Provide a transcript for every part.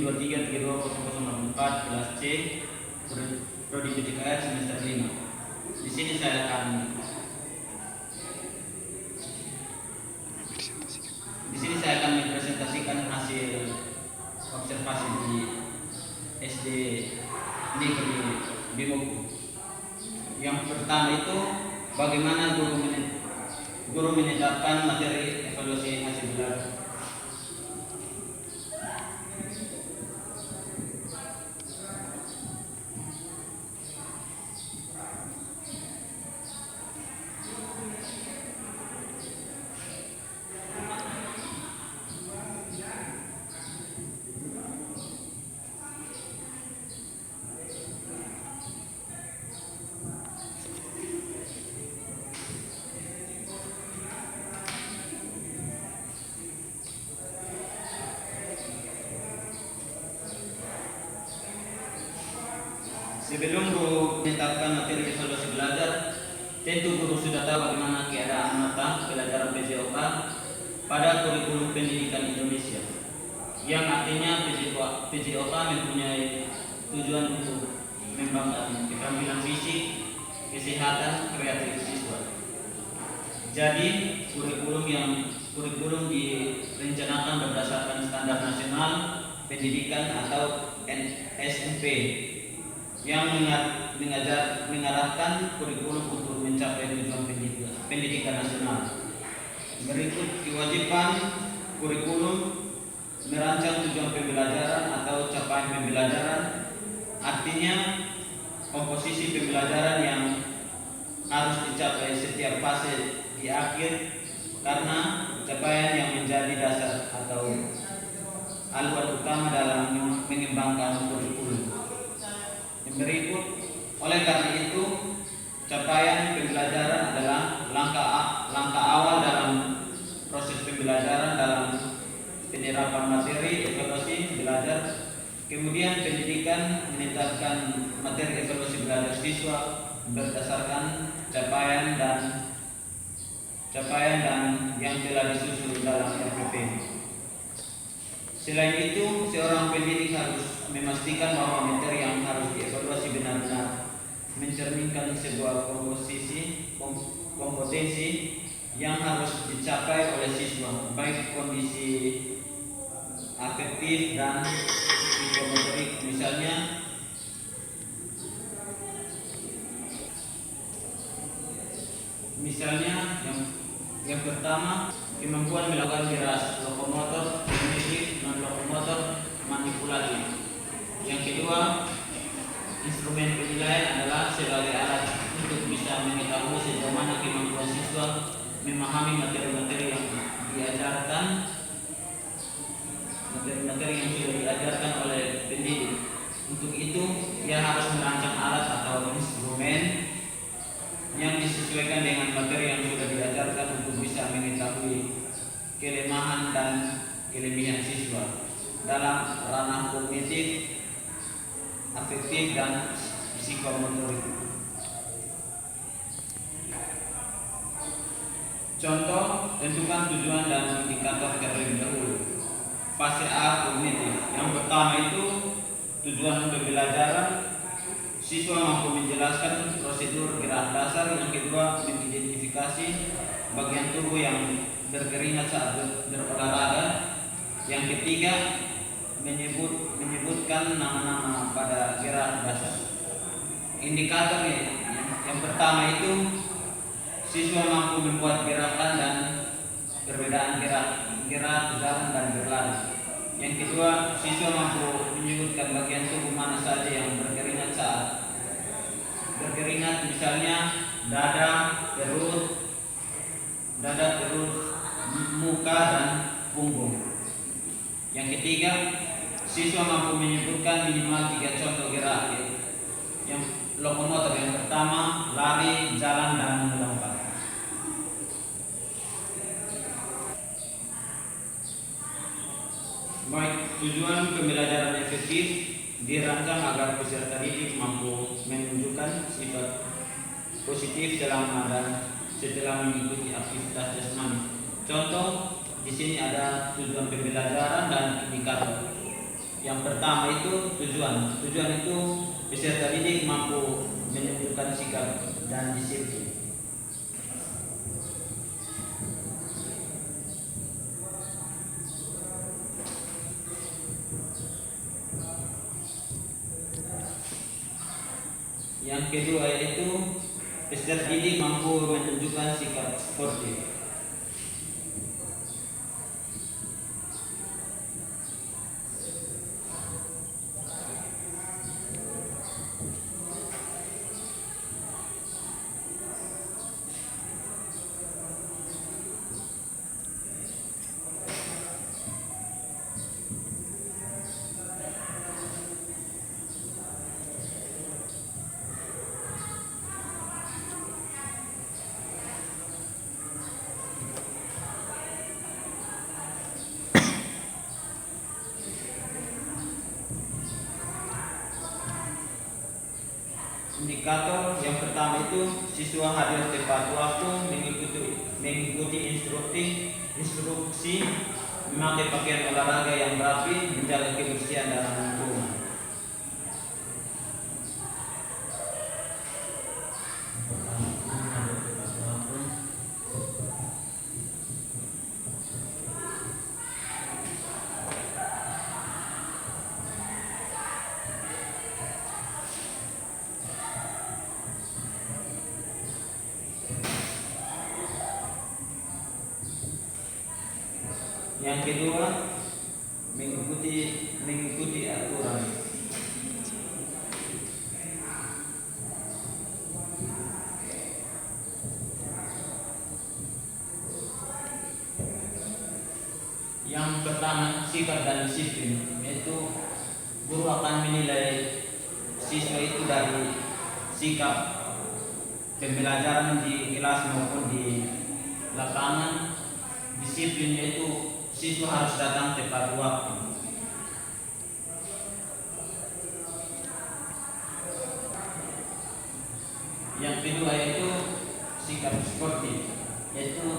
23 kelas C Prodi PJKR semester 5. Di sini saya akan mempresentasikan hasil observasi di SD Negeri Bimoku. Yang pertama itu bagaimana guru menetapkan materi evaluasi hasil belajar. Sebelum guru menetapkan materi evaluasi belajar, tentu guru sudah tahu bagaimana keadaan mata pelajaran PJOK pada kurikulum pendidikan Indonesia, yang artinya PJOK mempunyai tujuan untuk mengembangkan keterampilan fisik, kesehatan, kreatif siswa. Jadi kurikulum direncanakan berdasarkan standar nasional pendidikan atau SMP yang mengarahkan kurikulum untuk mencapai tujuan pendidikan nasional. Berikut kewajiban kurikulum: merancang tujuan pembelajaran atau capaian pembelajaran, artinya komposisi pembelajaran yang harus dicapai setiap fase di akhir, karena capaian yang menjadi dasar atau aluan utama dalam mengembangkan kurikulum. Yang berikut, oleh karena itu, capaian pembelajaran adalah langkah awal dalam proses pembelajaran dalam penerapan materi evaluasi belajar. Kemudian pendidikan menetapkan materi evaluasi belajar siswa berdasarkan capaian dan yang telah disusun dalam RPP. Selain itu, seorang pendidik harus memastikan bahwa materi yang harus dievaluasi benar-benar mencerminkan sebuah kompetensi yang harus dicapai oleh siswa, baik kondisi afektif dan psikomotorik. Misalnya yang pertama, kemampuan melakukan gerak lokomotor, kognitif, non lokomotor, manipulatif. Yang kedua, instrumen penilaian adalah sebagai alat untuk bisa mengetahui sejauh mana kemampuan siswa memahami materi-materi yang diajarkan, materi-materi yang sudah diajarkan oleh pendidik. Untuk itu, ia harus merancang alat atau instrumen yang disesuaikan dengan materi yang sudah diajarkan untuk bisa mengetahui kelemahan dan kelebihan siswa dalam ranah kognitif, afektif, dan psikomotorik. Contoh, tentukan tujuan dan indikator terlebih dahulu. Fase A, kognitif. Yang pertama itu tujuan pembelajaran. Siswa mampu menjelaskan prosedur gerak dasar. Yang kedua, mengidentifikasi bagian tubuh yang berkeringat saat berolahraga. Yang ketiga, menyebutkan nama-nama pada gerak dasar. Indikator yang pertama itu siswa mampu membuat gerakan dan perbedaan gerak, jalan, dan berlari. Yang kedua, siswa mampu menyebutkan bagian tubuh mana saja yang berkeringat saat berkeringat, misalnya dada, perut, muka, dan punggung. Yang ketiga, siswa mampu menyebutkan minimal 3 contoh gerak yang lokomotor. Yang pertama, lari, jalan, dan melompat. Baik, tujuan pembelajaran efektif dirancang agar peserta didik mampu menunjukkan sifat positif selama dan setelah mengikuti aktivitas jasmani. Contoh, di sini ada tujuan pembelajaran dan indikator. Yang pertama itu tujuan. Tujuan itu peserta didik mampu menunjukkan sikap dan disiplin. Yang kedua yaitu peserta didik mampu menunjukkan sikap sportif. Indikator yang pertama itu siswa hadir tepat waktu, mengikuti instruksi, memakai pakaian olahraga yang rapi, menjaga kebersihan dalam lingkungan. Yang kedua, mengikuti aturan. Yang pertama, sikap dan disiplin, yaitu guru akan menilai siswa itu dari sikap pembelajaran di kelas maupun di lapangan. Disiplin yaitu siswa harus datang tepat waktu. Yang kedua yaitu sikap sportif, yaitu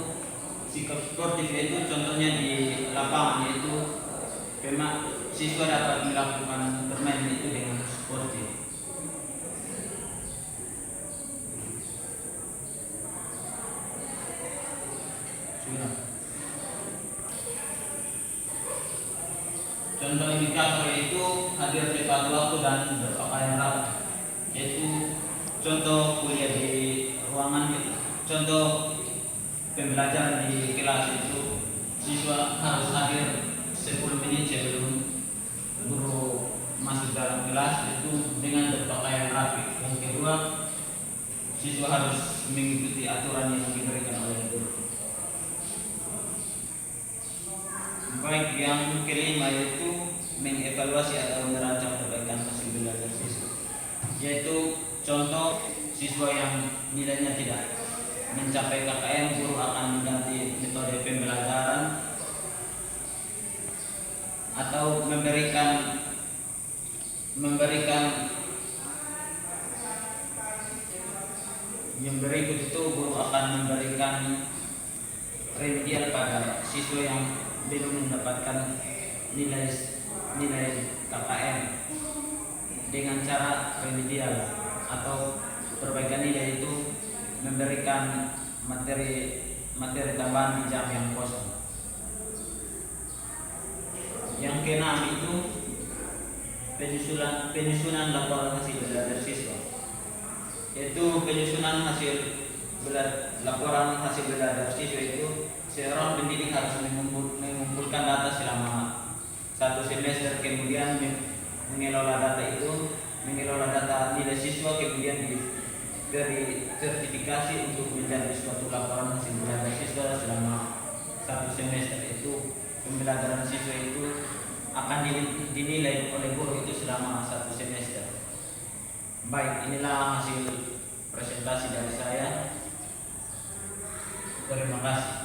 contohnya di lapangan, yaitu siswa dapat melakukan bermain itu dengan sportif. Contoh indikator yaitu hadir tepat waktu dan berpakaian rapi, yaitu contoh kuliah di ruangan, contoh pembelajaran di kelas itu siswa harus hadir 10 menit sebelum guru masuk dalam kelas itu dengan berpakaian rapi. Yang kedua, siswa harus mengikuti aturan yang diberikan oleh guru. Baik, yang kelima yaitu mengevaluasi atau merancang perbaikan hasil belajar siswa, yaitu contoh siswa yang nilainya tidak mencapai KKM, guru akan mengganti metode pembelajaran atau yang berikut itu guru akan memberikan remedial pada siswa yang belum mendapatkan nilai KKM dengan cara remedial atau perbaikan nilai itu memberikan materi tambahan di jam yang kosong. Yang keenam itu penyusunan laporan hasil belajar siswa, yaitu penyusunan laporan hasil belajar siswa itu seorang pendidik harus mengumpulkan data selama 1 semester, kemudian mengelola data nilai siswa, kemudian diberi sertifikasi untuk menjadi suatu laporan hasil belajar siswa selama 1 semester. Itu pembelajaran siswa itu akan dinilai oleh guru itu selama 1 semester. Baik, inilah hasil presentasi dari saya. Terima kasih.